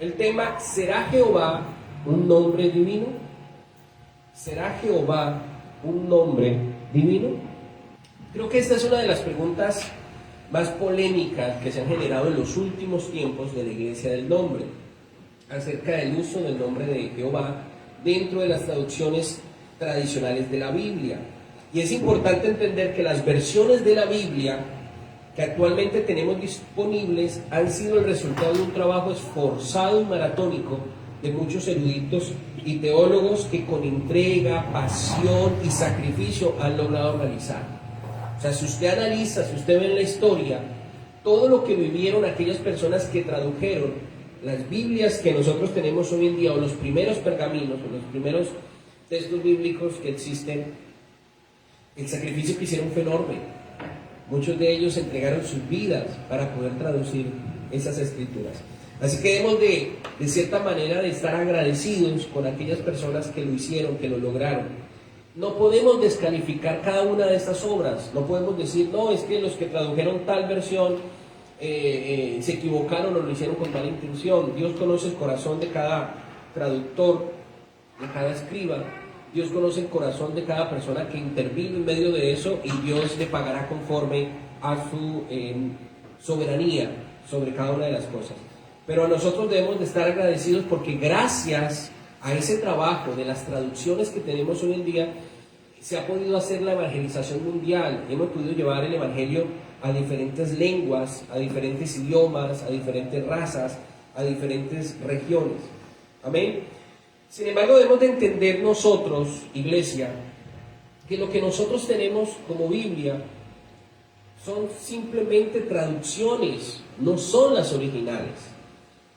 El tema: ¿será Jehová un nombre divino? ¿Será Jehová un nombre divino? Creo que esta es una de las preguntas más polémicas que se han generado en los últimos tiempos de la Iglesia del Nombre, acerca del uso del nombre de Jehová dentro de las traducciones tradicionales de la Biblia. Y es importante entender que las versiones de la Biblia que actualmente tenemos disponibles han sido el resultado de un trabajo esforzado y maratónico de muchos eruditos y teólogos que con entrega, pasión y sacrificio han logrado realizar. O sea, si usted analiza, si usted ve en la historia, todo lo que vivieron aquellas personas que tradujeron las Biblias que nosotros tenemos hoy en día, o los primeros pergaminos, o los primeros textos bíblicos que existen, el sacrificio que hicieron fue enorme. Muchos de ellos entregaron sus vidas para poder traducir esas escrituras. Así que debemos de cierta manera de estar agradecidos con aquellas personas que lo hicieron, que lo lograron. No podemos descalificar cada una de estas obras. No podemos decir, no, es que los que tradujeron tal versión se equivocaron o lo hicieron con mala intención. Dios conoce el corazón de cada traductor, de cada escriba. Dios conoce el corazón de cada persona que intervino en medio de eso, y Dios le pagará conforme a su soberanía sobre cada una de las cosas. Pero nosotros debemos de estar agradecidos porque gracias a ese trabajo de las traducciones que tenemos hoy en día, se ha podido hacer la evangelización mundial. Hemos podido llevar el evangelio a diferentes lenguas, a diferentes idiomas, a diferentes razas, a diferentes regiones. Amén. Sin embargo, debemos de entender nosotros, iglesia, que lo que nosotros tenemos como Biblia son simplemente traducciones, no son las originales.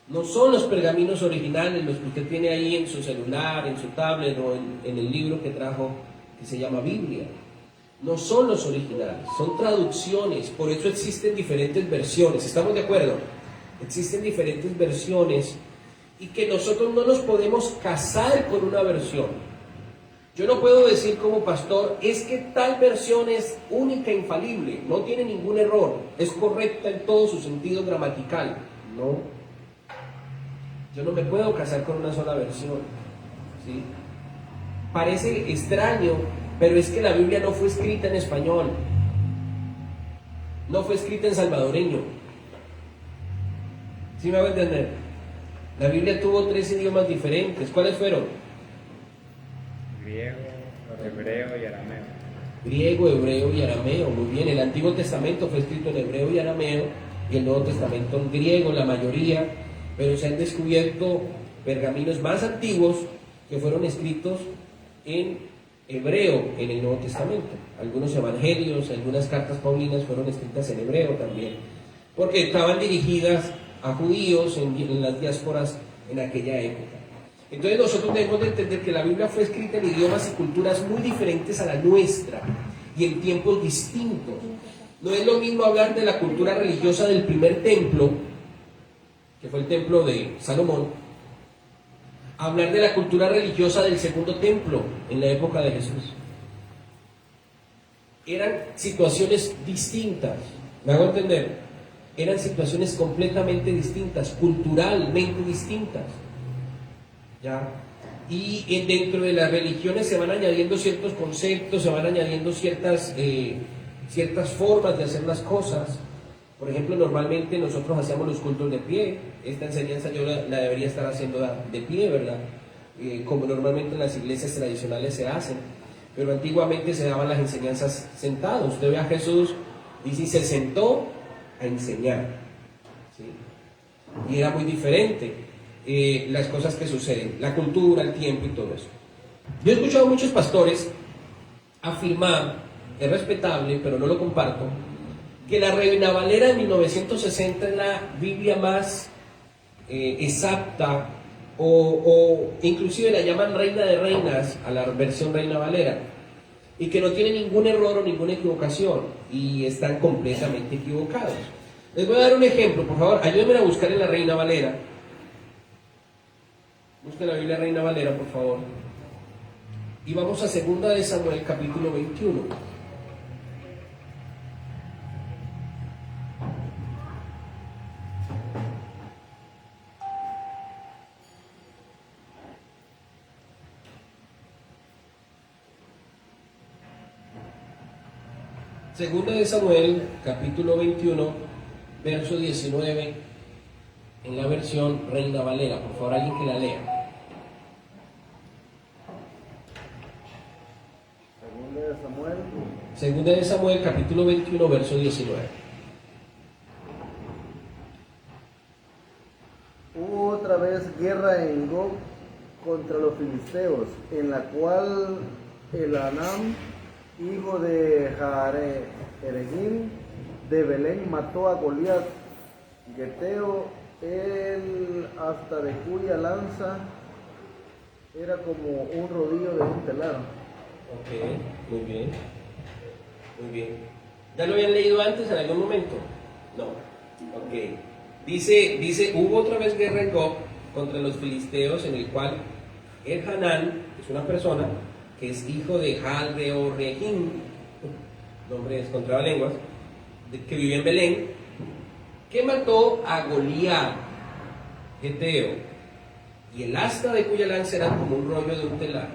No son los pergaminos originales, los que usted tiene ahí en su celular, en su tablet o en el libro que trajo, que se llama Biblia. No son los originales, son traducciones. Por eso existen diferentes versiones. ¿Estamos de acuerdo? Existen diferentes versiones, y que nosotros no nos podemos casar con una versión. Yo no puedo decir como pastor, es que tal versión es única e infalible, no tiene ningún error, es correcta en todo su sentido gramatical. No. Yo no me puedo casar con una sola versión, ¿sí? Parece extraño, pero es que la Biblia no fue escrita en español, no fue escrita en salvadoreño. ¿Sí me hago entender? La Biblia tuvo 3 idiomas diferentes. ¿Cuáles fueron? Griego, hebreo y arameo. Griego, hebreo y arameo. Muy bien, el Antiguo Testamento fue escrito en hebreo y arameo, y el Nuevo Testamento en griego, la mayoría, pero se han descubierto pergaminos más antiguos que fueron escritos en hebreo en el Nuevo Testamento. Algunos evangelios, algunas cartas paulinas fueron escritas en hebreo también, porque estaban dirigidas a judíos en las diásporas en aquella época. Entonces nosotros debemos de entender que la Biblia fue escrita en idiomas y culturas muy diferentes a la nuestra y en tiempos distintos. No es lo mismo hablar de la cultura religiosa del primer templo, que fue el templo de Salomón, hablar de la cultura religiosa del segundo templo en la época de Jesús. Eran situaciones distintas, ¿me hago entender? Eran situaciones completamente distintas, culturalmente distintas, ¿ya? Y dentro de las religiones se van añadiendo ciertos conceptos, se van añadiendo ciertas formas de hacer las cosas. Por ejemplo, normalmente nosotros hacíamos los cultos de pie. Esta enseñanza yo la debería estar haciendo de pie, ¿verdad? Como normalmente en las iglesias tradicionales se hacen. Pero antiguamente se daban las enseñanzas sentados. Usted ve a Jesús, dice, y se sentó a enseñar, ¿sí? Y era muy diferente las cosas que suceden, la cultura, el tiempo y todo eso. Yo he escuchado a muchos pastores afirmar, es respetable, pero no lo comparto, que la Reina Valera de 1960 es la Biblia más exacta, o inclusive la llaman Reina de Reinas a la versión Reina Valera, y que no tiene ningún error o ninguna equivocación, y están completamente equivocados. Les voy a dar un ejemplo, por favor, ayúdenme a buscar en la Reina Valera. Busquen la Biblia Reina Valera, por favor. Y vamos a 2 de Samuel, capítulo 21. Segunda de Samuel, capítulo 21, verso 19, en la versión Reina Valera. Por favor, alguien que la lea. Segunda de Samuel, capítulo 21, verso 19. Hubo otra vez guerra en Gog contra los filisteos, en la cual Elanam, hijo de Jaare-Eregim de Belén, mató a Goliat, Geteo, el asta de cuya lanza era como un rodillo de un telar. Ok, muy bien. Muy bien. ¿Ya lo habían leído antes en algún momento? No. Ok. Dice, hubo otra vez guerra en Gog contra los filisteos, en el cual Elhanán es una persona que es hijo de Jaare-Oregim, nombre es contralenguas, que vive en Belén, que mató a Goliat, Geteo, y el asta de cuya lanza era como un rollo de un telar.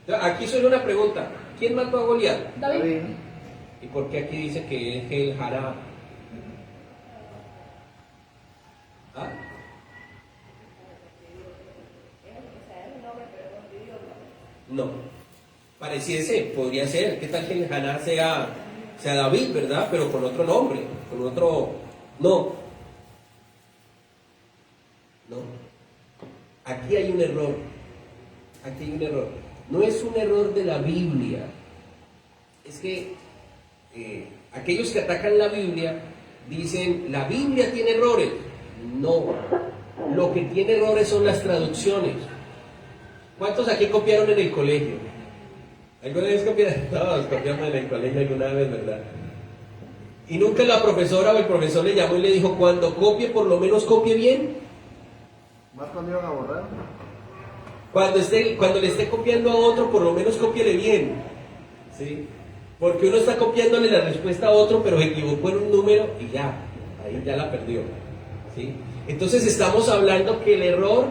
Entonces, aquí solo una pregunta: ¿quién mató a Goliat? David. ¿Y por qué aquí dice que es el Jara? ¿Ah? No. Pareciese, podría ser. ¿Qué tal que el Haná sea David, verdad? Pero con otro nombre, con otro. No. No. Aquí hay un error. Aquí hay un error. No es un error de la Biblia. Es que aquellos que atacan la Biblia dicen, la Biblia tiene errores. No. Lo que tiene errores son las traducciones. ¿Cuántos aquí copiaron en el colegio? ¿Alguna vez copiaron? Todos copiamos en el colegio alguna vez, ¿verdad? Y nunca la profesora o el profesor le llamó y le dijo, cuando copie, por lo menos copie bien. ¿Más cuando iban a borrar? Cuando le esté copiando a otro, por lo menos cópiele bien. ¿Sí? Porque uno está copiándole la respuesta a otro, pero se equivocó en un número y ya, ahí ya la perdió. ¿Sí? Entonces estamos hablando que el error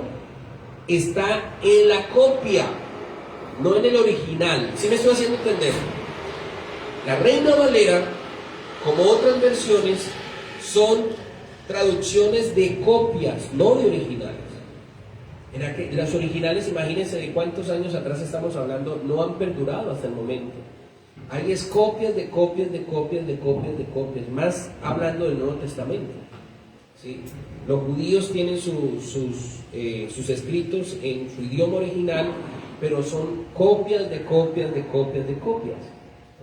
está en la copia, no en el original. ¿Sí me estoy haciendo entender? La Reina Valera, como otras versiones, son traducciones de copias, no de originales. Las originales, imagínense de cuántos años atrás estamos hablando, no han perdurado hasta el momento. Hay es copias de copias de copias de copias de copias, más hablando del Nuevo Testamento. ¿Sí? Los judíos tienen sus escritos en su idioma original, pero son copias de copias de copias de copias.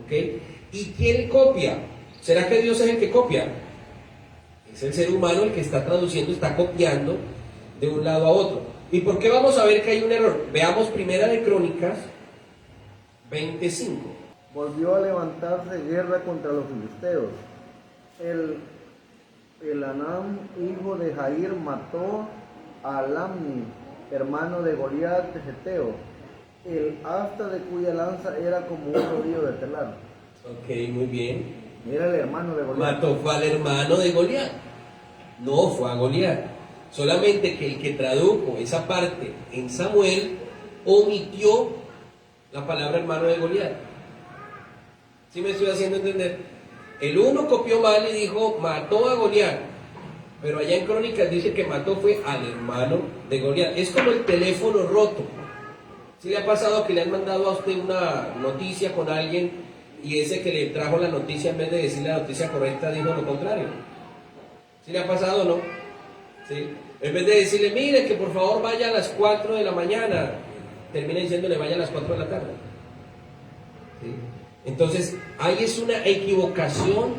¿Ok? ¿Y quién copia? ¿Será que Dios es el que copia? Es el ser humano el que está traduciendo, está copiando de un lado a otro. ¿Y por qué vamos a ver que hay un error? Veamos Primera de Crónicas 25. Volvió a levantarse guerra contra los filisteos. Elanam, hijo de Jair, mató a Lamni, hermano de Goliat de Geteo, el asta de cuya lanza era como un rodillo de telar. Ok, muy bien. Era el hermano de Goliat. Mató fue al hermano de Goliat. No fue a Goliat. Solamente que el que tradujo esa parte en Samuel omitió la palabra hermano de Goliat. ¿Sí me estoy haciendo entender? El uno copió mal y dijo, mató a Goliat. Pero allá en Crónicas dice que mató fue al hermano de Goliat. Es como el teléfono roto. ¿Sí le ha pasado que le han mandado a usted una noticia con alguien y ese que le trajo la noticia, en vez de decir la noticia correcta, dijo lo contrario? ¿Sí le ha pasado o no? ¿Sí? En vez de decirle, mire, que por favor vaya a las 4 de la mañana, termina diciéndole, vaya a las 4 de la tarde. ¿Sí? Entonces, ahí es una equivocación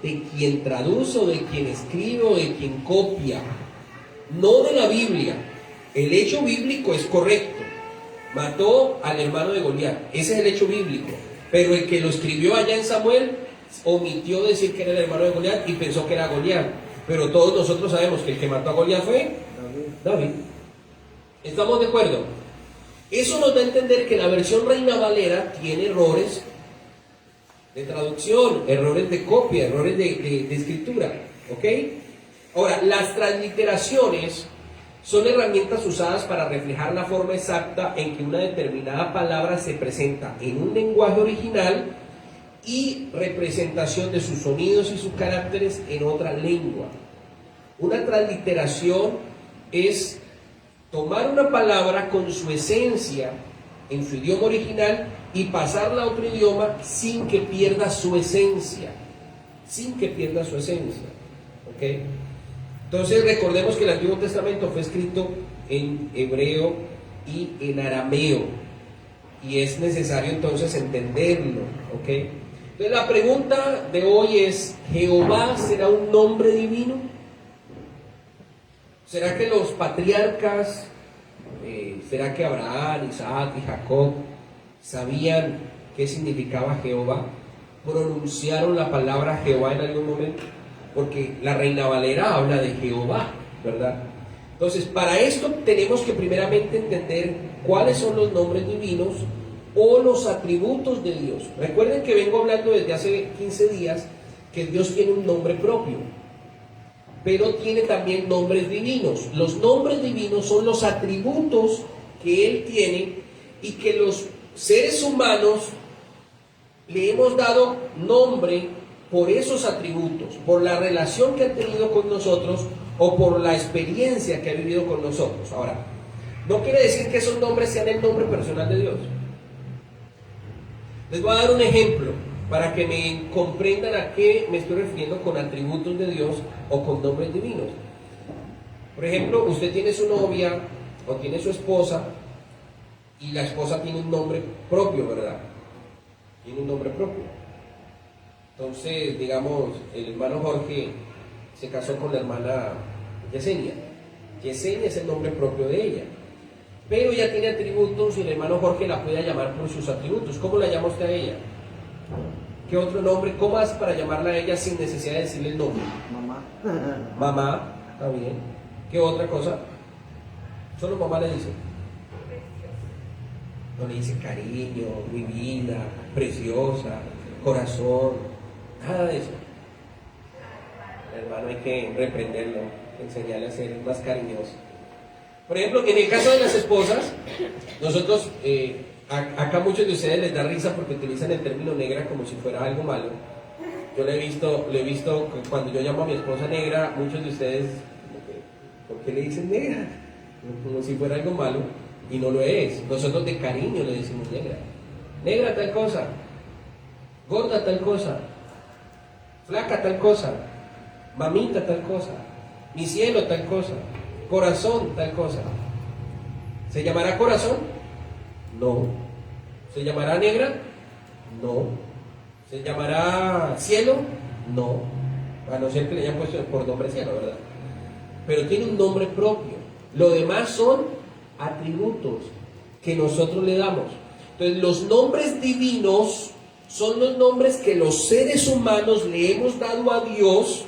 de quien traduce, o de quien escribe, o de quien copia, no de la Biblia. El hecho bíblico es correcto. Mató al hermano de Goliat, ese es el hecho bíblico. Pero el que lo escribió allá en Samuel omitió decir que era el hermano de Goliat y pensó que era Goliat. Pero todos nosotros sabemos que el que mató a Goliat fue David. ¿Estamos de acuerdo? Eso nos da a entender que la versión Reina Valera tiene errores de traducción, errores de copia, errores de escritura. ¿Ok? Ahora, las transliteraciones son herramientas usadas para reflejar la forma exacta en que una determinada palabra se presenta en un lenguaje original y representación de sus sonidos y sus caracteres en otra lengua. Una transliteración es tomar una palabra con su esencia en su idioma original y pasarla a otro idioma sin que pierda su esencia. Sin que pierda su esencia. ¿Ok? Entonces recordemos que el Antiguo Testamento fue escrito en hebreo y en arameo. Y es necesario entonces entenderlo. ¿Ok? Entonces la pregunta de hoy es: ¿Jehová será un nombre divino? ¿Será que los patriarcas, será que Abraham, Isaac y Jacob sabían qué significaba Jehová? ¿Pronunciaron la palabra Jehová en algún momento? Porque la Reina Valera habla de Jehová, ¿verdad? Entonces, para esto tenemos que primeramente entender cuáles son los nombres divinos o los atributos de Dios. Recuerden que vengo hablando desde hace 15 días que Dios tiene un nombre propio, pero tiene también nombres divinos. Los nombres divinos son los atributos que Él tiene y que los seres humanos le hemos dado nombre por esos atributos, por la relación que han tenido con nosotros o por la experiencia que ha vivido con nosotros. Ahora, no quiere decir que esos nombres sean el nombre personal de Dios. Les voy a dar un ejemplo para que me comprendan a qué me estoy refiriendo con atributos de Dios o con nombres divinos. Por ejemplo, usted tiene su novia o tiene su esposa y la esposa tiene un nombre propio, ¿verdad? Tiene un nombre propio. Entonces, digamos, el hermano Jorge se casó con la hermana Yesenia. Yesenia es el nombre propio de ella. Pero ella tiene atributos y el hermano Jorge la puede llamar por sus atributos. ¿Cómo la llama usted a ella? ¿Qué otro nombre? ¿Cómo hace para llamarla a ella sin necesidad de decirle el nombre? Mamá. Mamá, está bien. ¿Qué otra cosa? Solo mamá le dice. No le dice cariño, mi vida, preciosa, corazón, nada de eso. El hermano hay que reprenderlo, enseñarle a ser más cariñoso. Por ejemplo, en el caso de las esposas, nosotros, acá muchos de ustedes les da risa porque utilizan el término negra como si fuera algo malo. Yo lo he visto cuando yo llamo a mi esposa negra, muchos de ustedes, ¿por qué le dicen negra? Como si fuera algo malo, y no lo es. Nosotros de cariño le decimos negra. Negra tal cosa, gorda tal cosa, flaca tal cosa, mamita tal cosa, mi cielo tal cosa, corazón tal cosa. ¿Se llamará corazón? No. ¿Se llamará negra? No. ¿Se llamará cielo? No. A no ser que le hayan puesto por nombre cielo, ¿verdad? Pero tiene un nombre propio. Lo demás son atributos que nosotros le damos. Entonces, los nombres divinos son los nombres que los seres humanos le hemos dado a Dios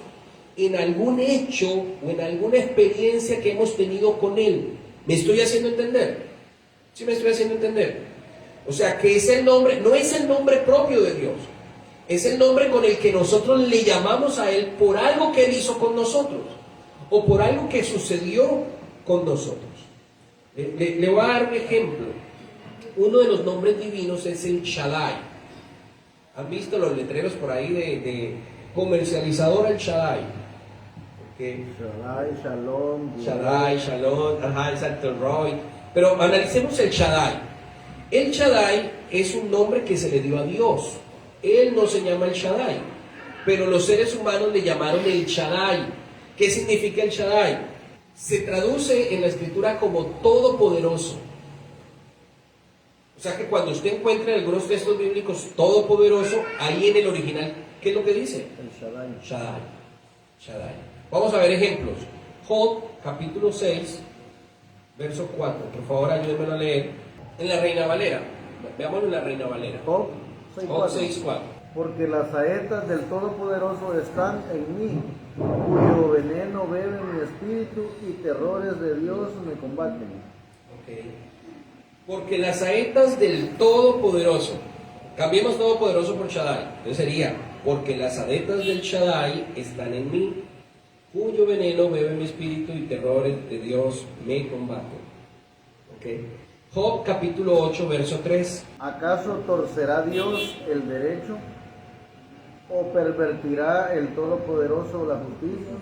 en algún hecho o en alguna experiencia que hemos tenido con Él. ¿Me estoy haciendo entender? ¿Sí me estoy haciendo entender? O sea, que es el nombre, no es el nombre propio de Dios, es el nombre con el que nosotros le llamamos a Él por algo que Él hizo con nosotros o por algo que sucedió con nosotros. Le voy a dar un ejemplo. Uno de los nombres divinos es el Shaddai. ¿Han visto los letreros por ahí de comercializador al Shaddai? Okay. Shaddai, Shalom. Shaddai, Shalom, ajá, exacto, Roy. Pero analicemos el Shaddai. El Shaddai es un nombre que se le dio a Dios. Él no se llama el Shaddai, pero los seres humanos le llamaron el Shaddai. ¿Qué significa el Shaddai? Se traduce en la escritura como todopoderoso. O sea que cuando usted encuentra en algunos textos bíblicos todopoderoso, ahí en el original, ¿qué es lo que dice? El Shaddai. Shaddai. Shaddai. Vamos a ver ejemplos. Job, capítulo 6, verso 4. Por favor, ayúdenme a leer. En la Reina Valera. Veámoslo en la Reina Valera. Job Job 6:4. 6:4. Porque las saetas del Todopoderoso están en mí, cuyo veneno bebe mi espíritu y terrores de Dios me combaten. Okay. Porque las saetas del Todopoderoso, cambiemos Todopoderoso por Shaddai, entonces sería, porque las saetas del Shaddai están en mí, cuyo veneno bebe mi espíritu y terrores de Dios me combaten. Okay. Job capítulo 8, verso 3. ¿Acaso torcerá Dios el derecho ¿O pervertirá el Todopoderoso la justicia?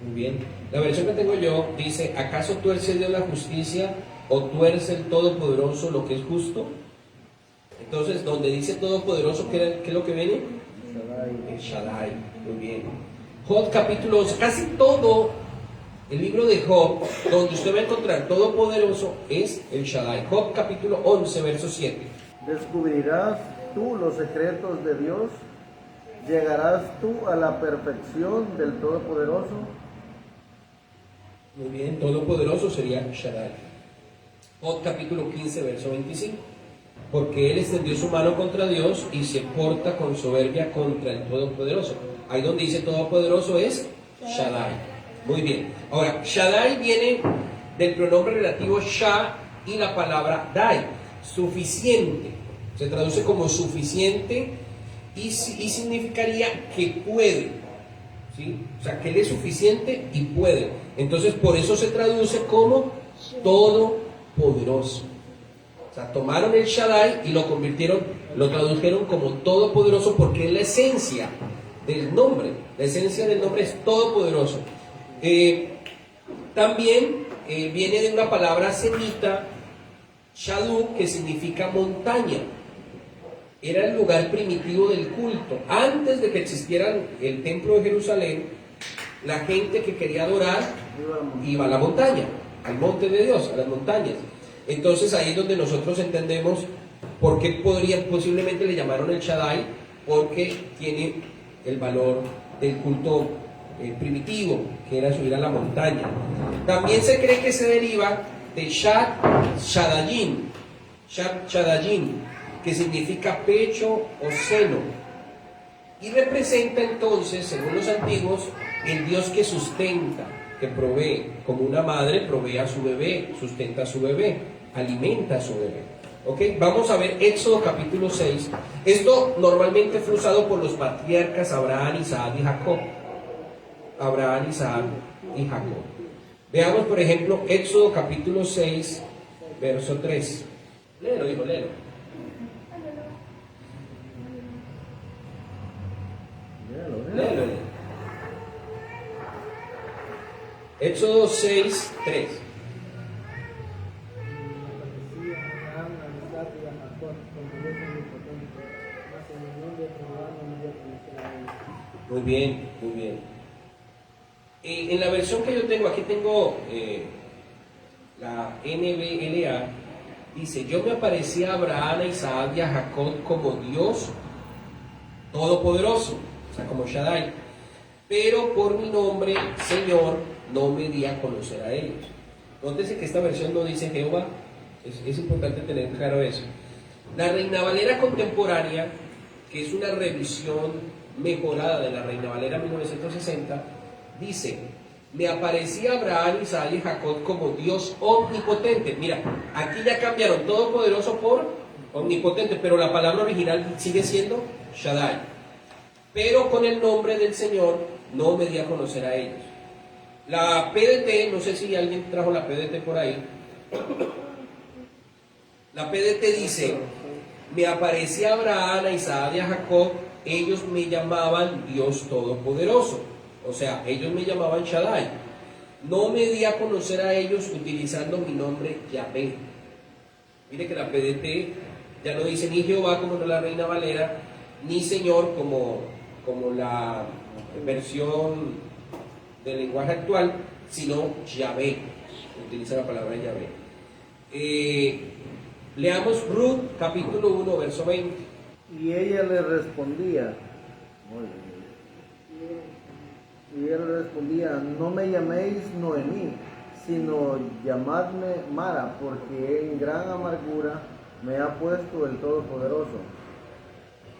Muy bien. La versión que tengo yo dice, ¿acaso tuerce Dios la justicia o tuerce el Todopoderoso lo que es justo? Entonces, donde dice Todopoderoso, ¿qué es lo que viene? El Shaddai. Muy bien. Job capítulo 11, casi todo el libro de Job, donde usted va a encontrar Todopoderoso, es el Shaddai. Job capítulo 11, verso 7. ¿Descubrirás tú los secretos de Dios? ¿Llegarás tú a la perfección del Todopoderoso? Muy bien, Todopoderoso sería Shaddai. Job capítulo 15, verso 25. Porque él extendió su mano contra Dios y se porta con soberbia contra el Todopoderoso. Ahí donde dice Todopoderoso es Shaddai. Muy bien. Ahora, Shaddai viene del pronombre relativo Shah y la palabra Dai, suficiente. Se traduce como suficiente y significaría que puede. ¿Sí? O sea, que él es suficiente y puede. Entonces, por eso se traduce como Todopoderoso. O sea, tomaron el Shaddai y lo tradujeron como Todopoderoso porque es la esencia del nombre. La esencia del nombre es Todopoderoso. También viene de una palabra semita, Shadu, que significa montaña. Era el lugar primitivo del culto. Antes de que existiera el templo de Jerusalén, la gente que quería adorar iba a la montaña, al monte de Dios, a las montañas. Entonces ahí es donde nosotros entendemos por qué posiblemente le llamaron el Shaddai, porque tiene el valor del culto primitivo, que era subir a la montaña. También se cree que se deriva de Shadayim, que significa pecho o seno, y representa entonces, según los antiguos, el Dios que sustenta, que provee, como una madre provee a su bebé, sustenta a su bebé, alimenta a su bebé. ¿Ok? Vamos a ver Éxodo capítulo 6. Esto normalmente fue usado por los patriarcas Abraham, Isaac y Jacob. Abraham, Isaac y Jacob. Veamos, por ejemplo, Éxodo capítulo 6, verso 3. Léelo, hijo, léelo. Léelo. Éxodo 6, 3. Muy bien, muy bien. En la versión que yo tengo, aquí tengo la NBLA, dice, yo me aparecí a Abraham, a Isaac y a Jacob como Dios Todopoderoso, o sea, como Shaddai, pero por mi nombre, Señor, no me di a conocer a ellos. Nótese que esta versión no dice Jehová, es importante tener claro eso. La Reina Valera contemporánea, que es una revisión mejorada de la Reina Valera 1960, dice, me aparecía Abraham, Isaac y Jacob como Dios omnipotente. Mira, aquí ya cambiaron todopoderoso por omnipotente, pero la palabra original sigue siendo Shaddai. Pero con el nombre del Señor no me di a conocer a ellos. La PDT, no sé si alguien trajo la PDT por ahí. La PDT dice, me aparecía Abraham, a Isaac y a Jacob, ellos me llamaban Dios Todopoderoso. O sea, ellos me llamaban Shaddai. No me di a conocer a ellos utilizando mi nombre Yahvé. Mire que la PDT ya no dice ni Jehová como la Reina Valera, ni Señor como la versión del lenguaje actual, sino Yahvé. Utiliza la palabra Yahvé. Leamos Ruth capítulo 1, verso 20. Y ella le respondía, no me llaméis Noemí, sino llamadme Mara, porque en gran amargura me ha puesto el Todopoderoso.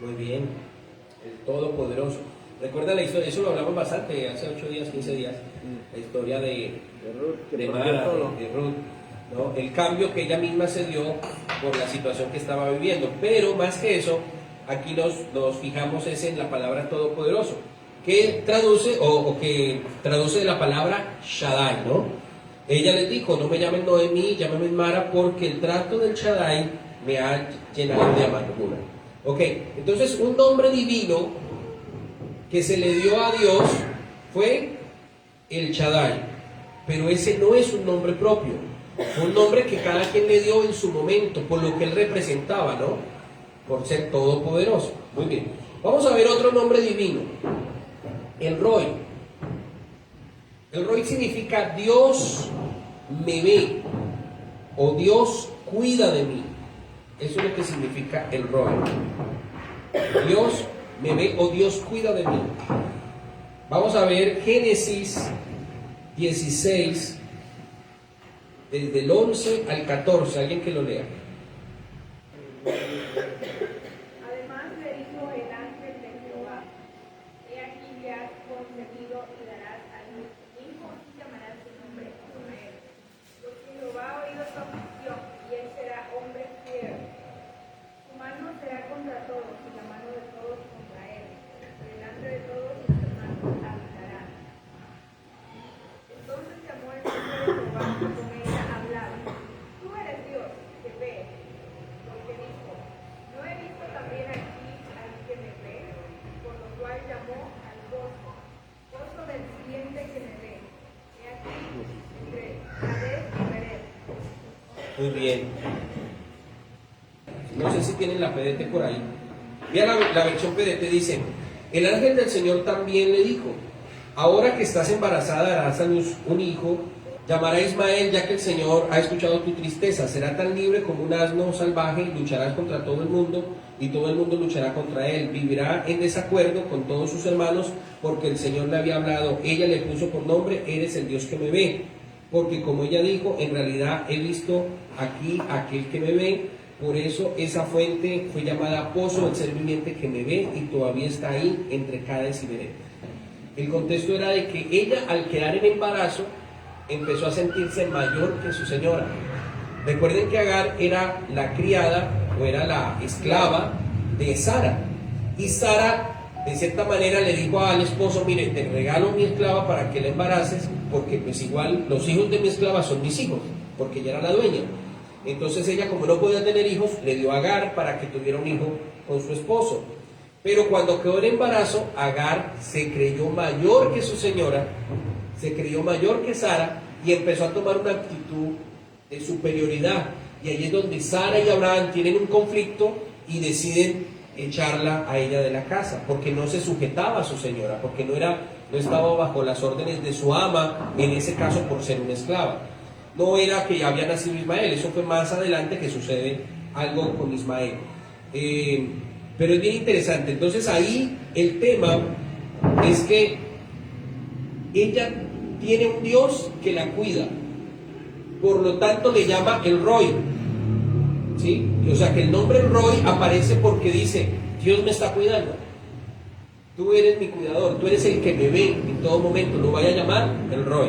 Muy bien, el Todopoderoso. Recuerda la historia, eso lo hablamos bastante, hace 8 días, 15 días, la historia de Mara, de Ruth, ¿no? El cambio que ella misma se dio por la situación que estaba viviendo. Pero más que eso, aquí nos fijamos es en la palabra Todopoderoso, que traduce o que traduce de la palabra Shaddai, ¿no? Ella les dijo, no me llamen Noemí, llámenme Mara, porque el trato del Shaddai me ha llenado de amargura. Ok, entonces un nombre divino que se le dio a Dios fue el Shaddai, pero ese no es un nombre propio, fue un nombre que cada quien le dio en su momento, por lo que él representaba, ¿no? Por ser todopoderoso. Muy bien, vamos a ver otro nombre divino, el Roy. El Roy significa Dios me ve o Dios cuida de mí. Eso es lo que significa el Roy. Dios me ve o Dios cuida de mí. Vamos a ver Génesis 16, desde el 11 al 14. Alguien que lo lea. Además le dijo el ángel de Jehová: He aquí que has concebido y darás a luz hijo y llamarás su nombre Ismael, porque Jehová ha oído tu aflicción y él será hombre fiel. Su mano será contra todos y la mano de todos contra él. Delante de todos sus hermanos habitarán. Entonces llamó el nombre de Jehová y con ella hablaba: Tú eres Dios que ve. Porque dijo: ¿No he visto también aquí al que me ve? Por lo cual llamó al pozo del siguiente que me ve. He aquí entre Cades y Bered. Muy bien. No sé si tienen la PDT por ahí. Mira la versión PDT dice: el ángel del Señor también le dijo: ahora que estás embarazada darás a luz un hijo, llamará Ismael, ya que el Señor ha escuchado tu tristeza. Será tan libre como un asno salvaje, lucharás contra todo el mundo y todo el mundo luchará contra él. Vivirá en desacuerdo con todos sus hermanos porque el Señor le había hablado. Ella le puso por nombre: eres el Dios que me ve. Porque como ella dijo, en realidad he visto aquí a aquel que me ve. Por eso esa fuente fue llamada Pozo del Ser Viviente que me ve, y todavía está ahí entre Cades y Bered. El contexto era de que ella, al quedar en embarazo, empezó a sentirse mayor que su señora. Recuerden que Agar era la criada o era la esclava de Sara, y Sara de cierta manera le dijo al esposo: mire, te regalo mi esclava para que la embaraces, porque pues igual los hijos de mi esclava son mis hijos, porque ella era la dueña. Entonces ella, como no podía tener hijos, le dio a Agar para que tuviera un hijo con su esposo. Pero cuando quedó en embarazo, Agar se creyó mayor que su señora, se creyó mayor que Sara, y empezó a tomar una actitud de superioridad. Y ahí es donde Sara y Abraham tienen un conflicto y deciden echarla a ella de la casa, porque no se sujetaba a su señora, porque no estaba bajo las órdenes de su ama, en ese caso por ser una esclava. No era que había nacido Ismael, eso fue más adelante que sucede algo con Ismael. Pero es bien interesante. Entonces ahí el tema es que ella tiene un Dios que la cuida, por lo tanto le llama el Roy, ¿sí? O sea que el nombre Roy aparece porque dice: Dios me está cuidando, tú eres mi cuidador, tú eres el que me ve en todo momento, lo voy a llamar el Roy.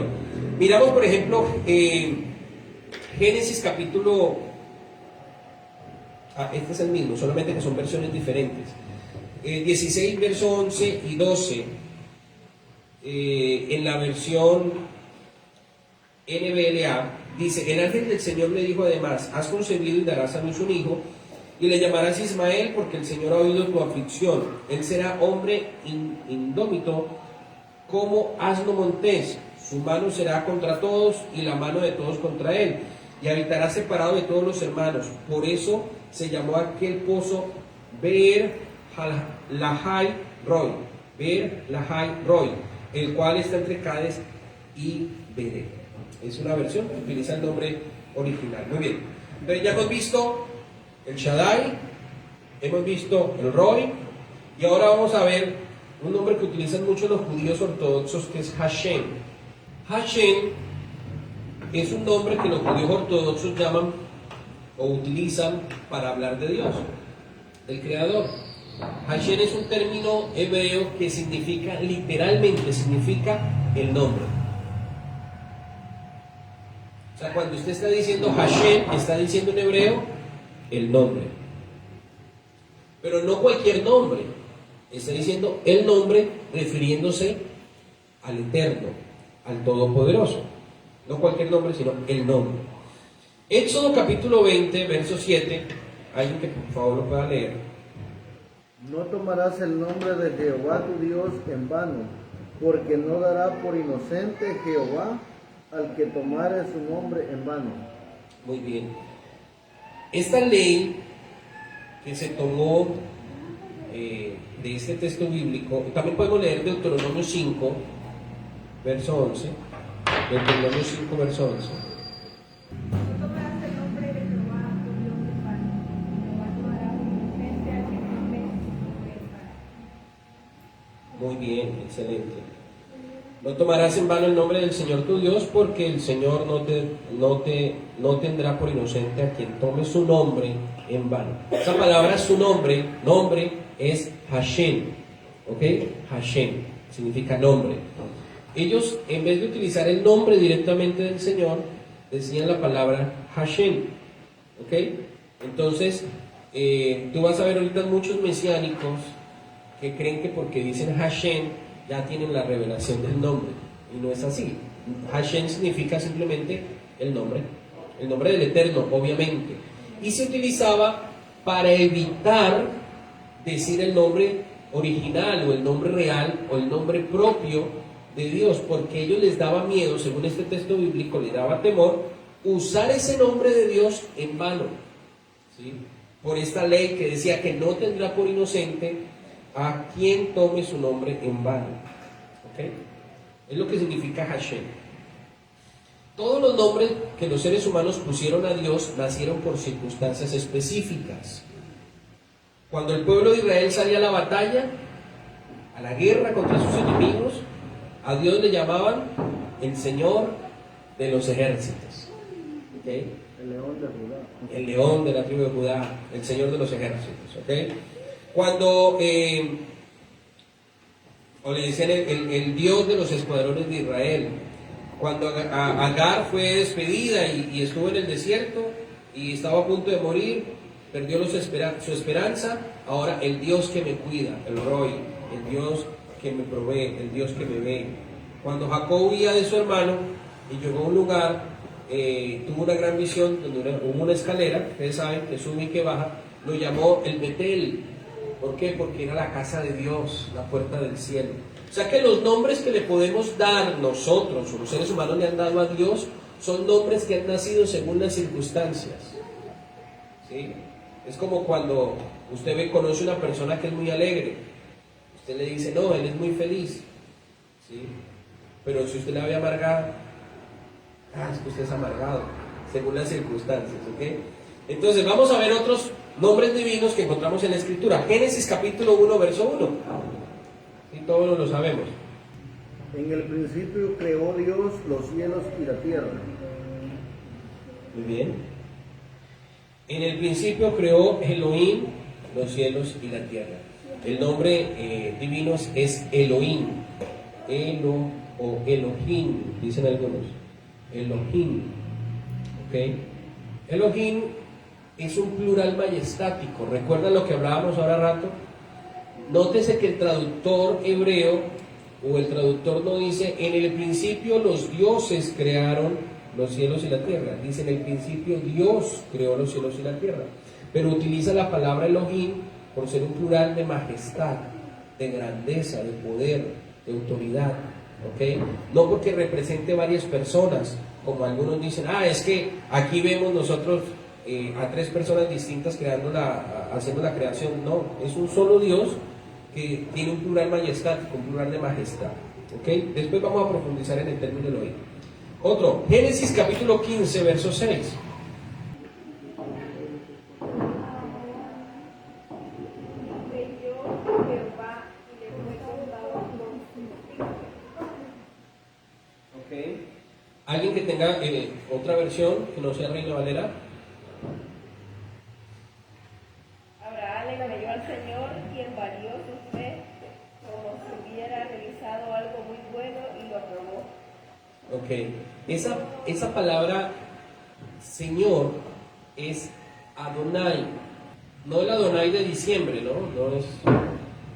Miramos por ejemplo Génesis capítulo, este es el mismo, solamente que son versiones diferentes, 16 verso 11 y 12, en la versión NBLA dice: el ángel del Señor le dijo además: has concebido y darás a luz un hijo, y le llamarás Ismael, porque el Señor ha oído tu aflicción. Él será hombre indómito como asno montés, su mano será contra todos y la mano de todos contra él, y habitará separado de todos los hermanos. Por eso se llamó aquel pozo Beer Lahai Roy, Beer Lahai Roy, el cual está entre Cades y Bered. Es una versión que utiliza el nombre original. Muy bien, entonces ya hemos visto el Shaddai, hemos visto el Roy, y ahora vamos a ver un nombre que utilizan mucho los judíos ortodoxos, que es Hashem. Hashem es un nombre que los judíos ortodoxos llaman o utilizan para hablar de Dios, del Creador. Hashem es un término hebreo que significa, literalmente significa el nombre. O sea, cuando usted está diciendo Hashem, está diciendo en hebreo el nombre. Pero no cualquier nombre, está diciendo el nombre refiriéndose al Eterno, al Todopoderoso. No cualquier nombre, sino el nombre. Éxodo capítulo 20, verso 7, alguien que por favor lo pueda leer. No tomarás el nombre de Jehová tu Dios en vano, porque no dará por inocente Jehová al que tomare su nombre en vano. Muy bien. Esta ley que se tomó de este texto bíblico, también podemos leer Deuteronomio 5, verso 11. Deuteronomio 5, verso 11. No tomarás el nombre de Jehová tu Dios en vano. Jehová no hará por inocente al que tome su nombre en vano. Muy bien, excelente. No tomarás en vano el nombre del Señor tu Dios, porque el Señor no tendrá por inocente a quien tome su nombre en vano. Esa palabra, su nombre es Hashem, ¿ok? Hashem significa nombre. Ellos, en vez de utilizar el nombre directamente del Señor, decían la palabra Hashem, ¿ok? Entonces, tú vas a ver ahorita muchos mesiánicos que creen que porque dicen Hashem ya tienen la revelación del nombre, y no es así. Hashem significa simplemente el nombre del Eterno, obviamente, y se utilizaba para evitar decir el nombre original o el nombre real o el nombre propio de Dios, porque a ellos les daba miedo, según este texto bíblico, les daba temor usar ese nombre de Dios en vano, ¿sí? Por esta ley que decía que no tendrá por inocente a quien tome su nombre en vano, ¿ok? Es lo que significa Hashem. Todos los nombres que los seres humanos pusieron a Dios nacieron por circunstancias específicas. Cuando el pueblo de Israel salía a la batalla, a la guerra contra sus enemigos, a Dios le llamaban el Señor de los ejércitos, ¿ok? El león de Judá. El león de la tribu de Judá, el Señor de los ejércitos, ¿ok? Cuando o le decían el Dios de los escuadrones de Israel. Cuando Agar fue despedida y estuvo en el desierto y estaba a punto de morir, perdió su esperanza, ahora el Dios que me cuida, el Roy, el Dios que me provee, el Dios que me ve. Cuando Jacob huía de su hermano y llegó a un lugar, tuvo una gran visión donde hubo una escalera, ustedes saben que sube y que baja, lo llamó el Betel. ¿Por qué? Porque era la casa de Dios, la puerta del cielo. O sea que los nombres que le podemos dar nosotros, o los seres humanos le han dado a Dios, son nombres que han nacido según las circunstancias, ¿sí? Es como cuando usted conoce una persona que es muy alegre, usted le dice, no, él es muy feliz, ¿sí? Pero si usted la ve amargada, es que usted es amargado, según las circunstancias, ¿ok? Entonces vamos a ver otros nombres divinos que encontramos en la Escritura. Génesis capítulo 1, verso 1. Y todos lo sabemos. En el principio creó Dios los cielos y la tierra. Muy bien. En el principio creó Elohim los cielos y la tierra. El nombre divino es Elohim. O Elohim, dicen algunos. Elohim. ¿Ok? Elohim es un plural majestático. ¿Recuerdan lo que hablábamos ahora rato? Nótese que el traductor hebreo o el traductor no dice en el principio los dioses crearon los cielos y la tierra. Dice en el principio Dios creó los cielos y la tierra. Pero utiliza la palabra Elohim por ser un plural de majestad, de grandeza, de poder, de autoridad. ¿Ok? No porque represente varias personas, como algunos dicen, es que aquí vemos nosotros a tres personas distintas haciendo la creación. No, es un solo Dios que tiene un plural majestático, un plural de majestad. ¿Ok? Después vamos a profundizar en el término Elohim. Otro, Génesis capítulo 15, verso 6. Creyó Jehová y le fue contado con sus hijos. ¿Ok? ¿Alguien que tenga otra versión que no sea Reina Valera? Abraham le creyó al Señor, quien valió su fe como si hubiera realizado algo muy bueno y lo aprobó. Ok, esa palabra Señor es Adonai, no el Adonai de diciembre, ¿no? No es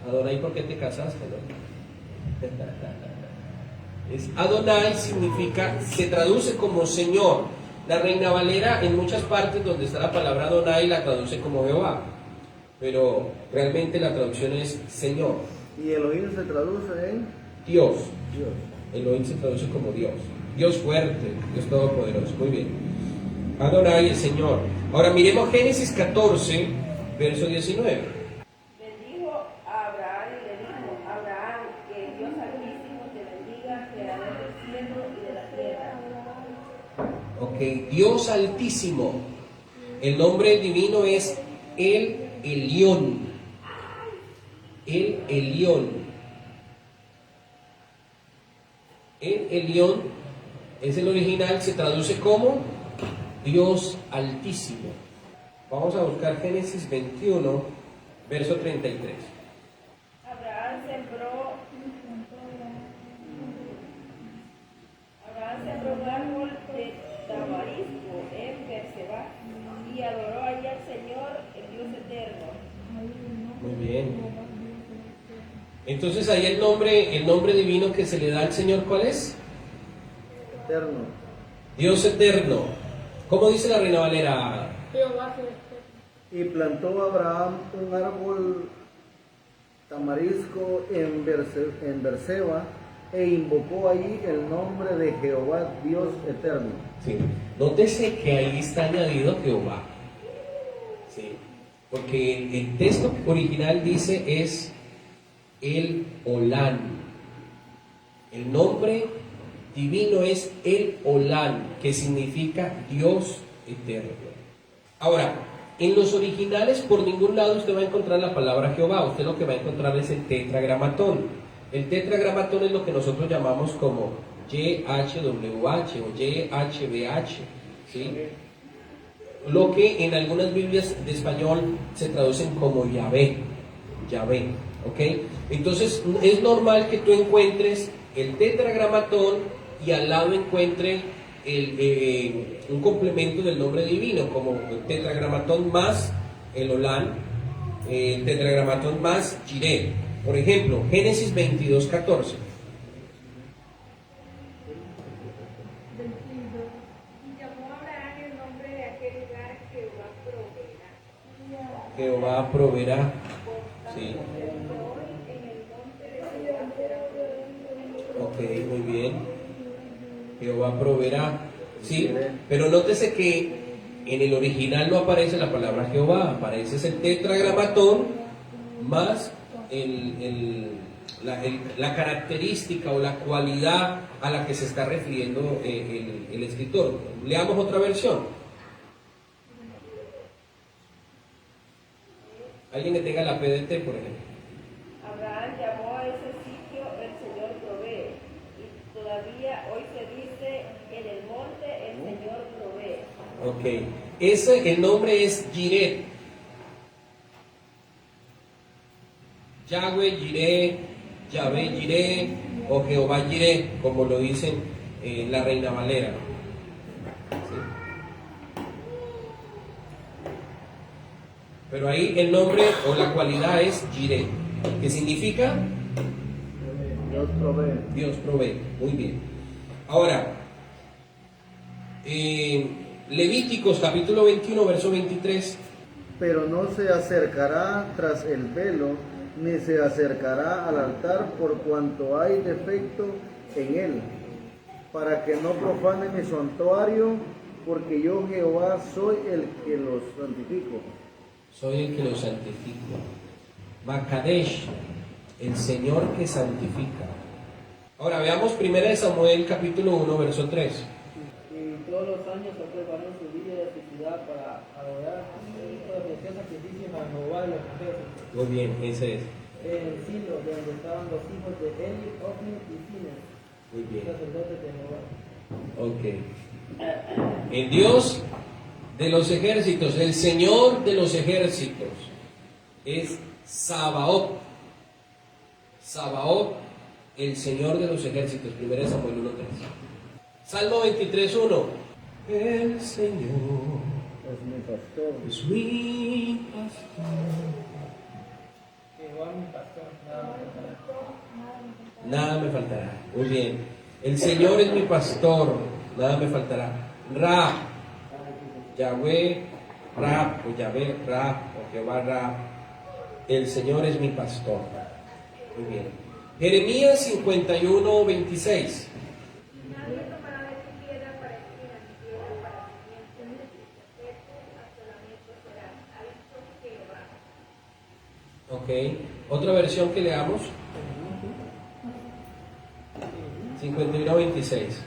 Adonai porque te casaste, ¿no? Es Adonai, significa, se traduce como Señor. La Reina Valera en muchas partes donde está la palabra Adonai la traduce como Jehová. pero realmente la traducción es Señor. Y Elohim se traduce en Dios. Dios. Elohim se traduce como Dios. Dios fuerte, Dios todopoderoso. Muy bien. Adonai, el Señor. Ahora miremos Génesis 14, verso 19. Bendijo a Abraham y le dijo: Abraham, que el Dios Altísimo te bendiga, creador del cielo y de la tierra. Ok, Dios Altísimo. El nombre divino es El Elión. El Elión. El Elión es el original, se traduce como Dios Altísimo. Vamos a buscar Génesis 21, verso 33. Abraham sembró un árbol de tamarisco en Berseba y adoró allí al Señor, el Dios eterno. Muy bien. Entonces ahí el nombre divino que se le da al Señor, ¿cuál es? Eterno. Dios eterno. ¿Cómo dice la Reina Valera? Y plantó Abraham un árbol tamarisco en Berseba e invocó allí el nombre de Jehová Dios eterno. Sí. Nótese que ahí está añadido Jehová. Sí. Porque el texto original dice es el Olán. El nombre divino es el Olán, que significa Dios eterno. Ahora, en los originales por ningún lado usted va a encontrar la palabra Jehová. Usted lo que va a encontrar es el tetragramatón. El tetragramatón es lo que nosotros llamamos como YHWH o YHBH, ¿sí? Lo que en algunas Biblias de español se traducen como Yahvé, Yahvé, ¿ok? Entonces es normal que tú encuentres el tetragramatón y al lado encuentre un complemento del nombre divino, como el tetragramatón más el Olán, el tetragramatón más Jireh. Por ejemplo, Génesis 22, 14. Y llamó Abraham el nombre de aquel lugar Jehová proveerá. Jehová proveerá. Sí. Ok, muy bien. Jehová proveerá. Sí, pero nótese que en el original no aparece la palabra Jehová, aparece el tetragramatón más la característica o la cualidad a la que se está refiriendo el escritor. Leamos otra versión. Alguien que tenga la PDT, por ejemplo. Abraham llamó a ese sitio el Señor provee, y todavía hoy se dice: en el monte el Señor provee. Ok, el nombre es Jireh. Yahweh Jireh, Yahvé Jireh o Jehová Jireh, como lo dicen la Reina Valera. ¿Sí? Pero ahí el nombre o la cualidad es Jireh, que significa Dios provee. Dios provee. Muy bien. Ahora, Levíticos capítulo 21, verso 23. Pero no se acercará tras el velo, ni se acercará al altar por cuanto hay defecto en él, para que no profane mi santuario, porque yo Jehová soy el que los santifico. Soy el que los santifico. Makadesh, el Señor que santifica. Ahora veamos 1 Samuel capítulo 1, verso 3. Y todos los años se preparó su vida de su ciudad para adorar y ofrecer sacrificio a Jehová de los ejércitos. Muy bien, ese es. En Silo, donde estaban los hijos de Eli, Ofni y Fines, Muy bien. sacerdotes de Jehová. Ok. El Dios de los ejércitos, el Señor de los ejércitos, es Sabaoth. Sabaoth, el Señor de los ejércitos. 1 Samuel 1:3. Salmo 23:1. El Señor Es mi pastor. es mi pastor. Jehová mi pastor, nada me faltará. Nada me faltará. Muy bien. El Señor es mi pastor, nada me faltará. Ra, Yahweh, Ra, o Yahvé, Ra, o Jehová Ra, El Señor es mi pastor. Muy bien. Jeremías 51, 26. Nadie tomará de tu piedra para esquina ni piedra para simiente, perpetuo asolamiento será, ha dicho Jehová. Ok. Otra versión que leamos. 51, 26.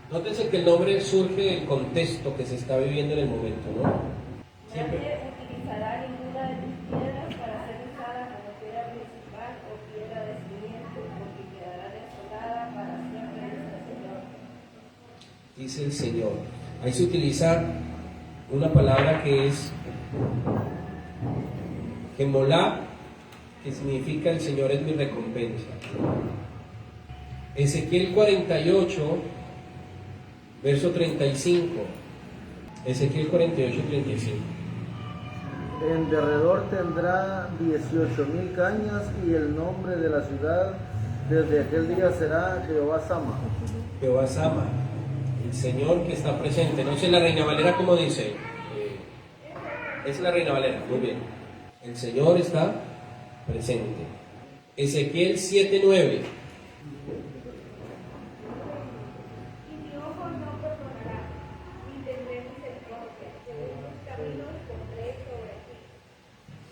Nótense que el nombre surge del contexto que se está viviendo en el momento, ¿no? Siempre. Nadie utilizará ninguna de tus piedras para ser usada como piedra principal o piedra de cimiento, porque quedará desolada para siempre, dice el Señor. Dice el Señor. Ahí se utiliza una palabra que es Gemolá, que significa el Señor es mi recompensa. Ezequiel 48, verso 35. Ezequiel 48, 35. En derredor tendrá 18,000 cañas y el nombre de la ciudad desde aquel día será Jehová Sama. Jehová Sama, el Señor que está presente. No sé la Reina Valera cómo dice. Es la Reina Valera, muy bien. El Señor está presente. Ezequiel 7:9. Y mi ojo no perdonará, ni tendré misericordia, según tus caminos pondré sobre ti.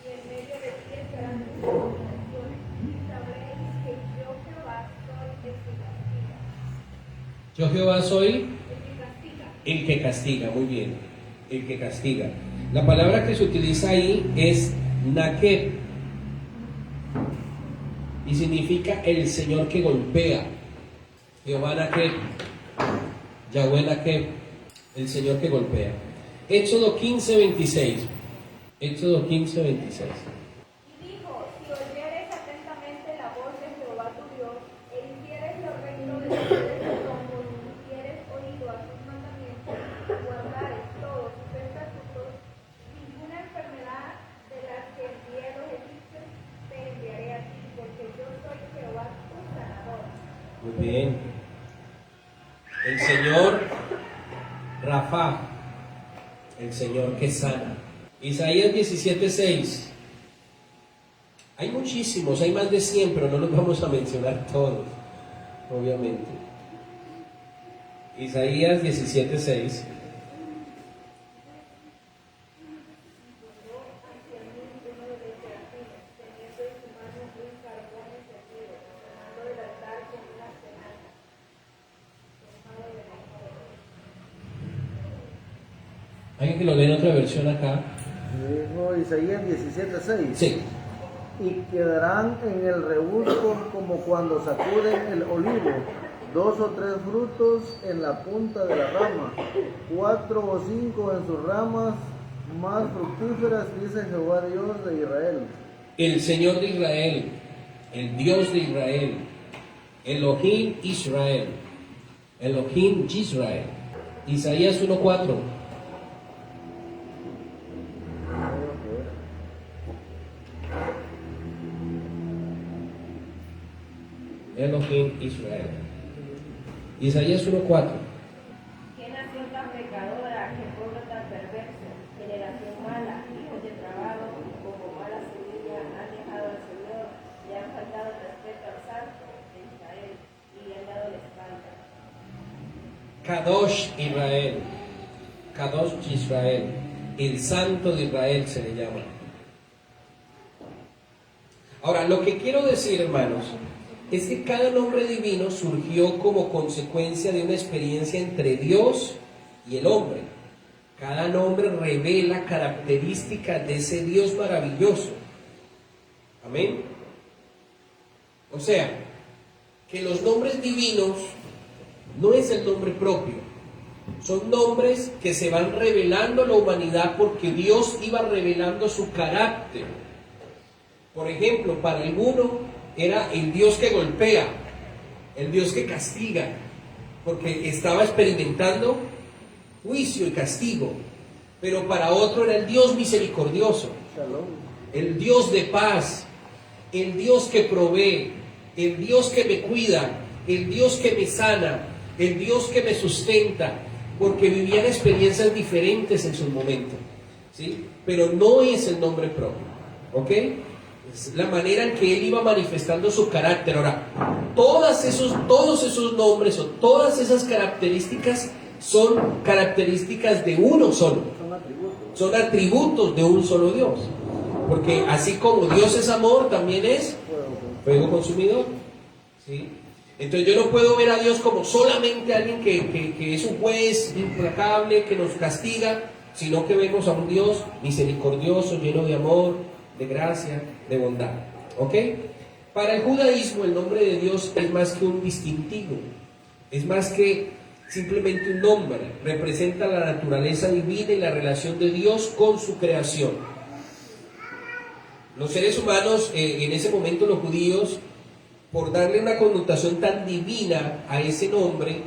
Y en medio de ti estarán tus abominaciones, y sabréis que yo Jehová soy el que castiga. Yo Jehová soy El que castiga. el que castiga, muy bien. El que castiga. La palabra que se utiliza ahí es Nakeb y significa el Señor que golpea. Jehová Nakeb, Yahweh Nakeb, el Señor que golpea. Éxodo 15:26. Éxodo 15:26. Y dijo, si oyeres atentamente la voz de Jehová tu Dios, e hicieres lo recto de los pies de hombros, y dieres oído a sus mandamientos, y guardares todos sus estatutos, ninguna enfermedad de las que envié a los egipcios te enviaré a ti, porque yo soy Jehová tu sanador. Muy bien. El Señor Rafa, el Señor que sana. Isaías 17:6. Hay muchísimos, hay más de 100, pero no los vamos a mencionar todos, obviamente. Isaías 17:6. ¿Alguien que lo lee en otra versión acá? Dijo Isaías 17:6. Sí. Y quedarán en el rebusco como cuando sacuden el olivo, 2 o 3 frutos en la punta de la rama, 4 o 5 en sus ramas más fructíferas, dice Jehová Dios de Israel. El Señor de Israel, el Dios de Israel, Elohim Israel, Elohim Israel. Isaías 1:4. Elohim Israel. Isaías 1:4. ¿Qué nación tan pecadora, qué pueblo tan perverso, generación mala, hijos de trabajo, como mala semilla han dejado al Señor y han faltado respeto al Santo de Israel y le han dado la espalda? Kadosh Israel, Kadosh Israel, el Santo de Israel se le llama. Ahora, lo que quiero decir, hermanos, es que cada nombre divino surgió como consecuencia de una experiencia entre Dios y el hombre. Cada nombre revela características de ese Dios maravilloso. Amén. O sea, que los nombres divinos no es el nombre propio. Son nombres que se van revelando a la humanidad porque Dios iba revelando su carácter. Por ejemplo, para alguno era el Dios que golpea, el Dios que castiga, porque estaba experimentando juicio y castigo. Pero para otro era el Dios misericordioso, Shalom. el Dios de paz, el Dios que provee, el Dios que me cuida, el Dios que me sana, el Dios que me sustenta, porque vivían experiencias diferentes en sus momentos. ¿sí? Pero no es el nombre propio, ¿ok? Es la manera en que él iba manifestando su carácter. Ahora, todos esos nombres o todas esas características son características de uno solo. Son atributos de un solo Dios. Porque así como Dios es amor, también es fuego consumidor, ¿sí? Entonces yo no puedo ver a Dios como solamente alguien que es un juez implacable, que nos castiga, sino que vemos a un Dios misericordioso, lleno de amor, de gracia, de bondad. ¿Ok? Para el judaísmo el nombre de Dios es más que un distintivo, es más que simplemente un nombre, representa la naturaleza divina y la relación de Dios con su creación. Los seres humanos, en ese momento los judíos, por darle una connotación tan divina a ese nombre,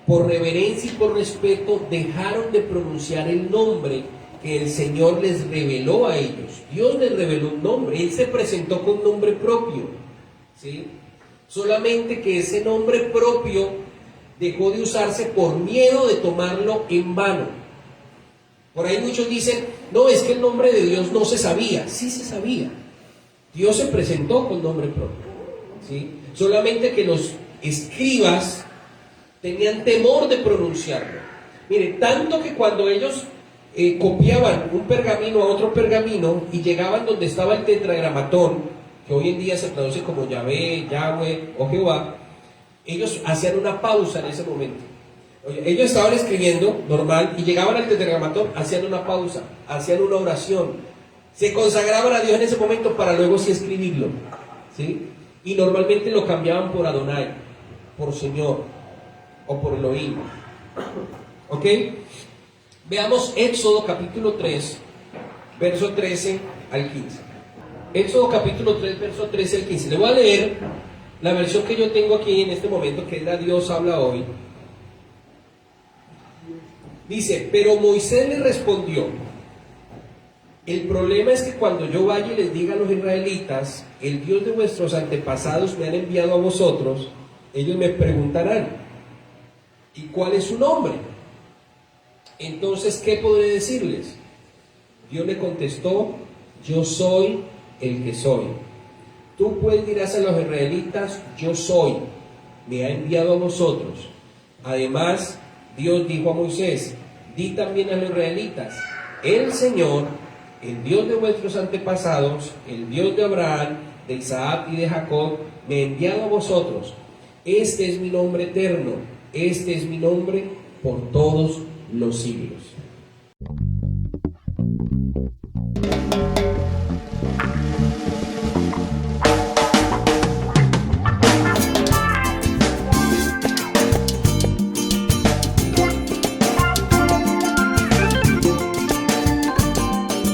por reverencia y por respeto, dejaron de pronunciar el nombre que el Señor les reveló a ellos. Dios les reveló un nombre, Él se presentó con nombre propio, ¿sí? Solamente que ese nombre propio dejó de usarse por miedo de tomarlo en vano. Por ahí muchos dicen, no, es que el nombre de Dios no se sabía. Sí se sabía. Dios se presentó con nombre propio, ¿sí? Solamente que los escribas tenían temor de pronunciarlo. Mire, tanto que cuando ellos copiaban un pergamino a otro pergamino y llegaban donde estaba el tetragramatón, que hoy en día se traduce como Yahvé, Yahweh o Jehová, ellos hacían una pausa en ese momento. Oye, ellos estaban escribiendo normal y llegaban al tetragramatón, hacían una pausa, hacían una oración, se consagraban a Dios en ese momento para luego sí escribirlo, ¿sí? Y normalmente lo cambiaban por Adonai, por Señor o por Elohim. ¿Ok? Veamos Éxodo capítulo 3, verso 13 al 15. Éxodo capítulo 3, verso 13 al 15. Le voy a leer la versión que yo tengo aquí en este momento, que es la Dios habla hoy. Dice, pero Moisés le respondió, el problema es que cuando yo vaya y les diga a los israelitas, el Dios de vuestros antepasados me han enviado a vosotros, ellos me preguntarán, ¿y cuál es su nombre? Entonces, ¿qué podré decirles? Dios le contestó, yo soy el que soy. Tú pues dirás a los israelitas, yo soy, me ha enviado a vosotros. Además, Dios dijo a Moisés, di también a los israelitas, el Señor, el Dios de vuestros antepasados, el Dios de Abraham, de Isaac y de Jacob, me ha enviado a vosotros. Este es mi nombre eterno, este es mi nombre por todos los siglos.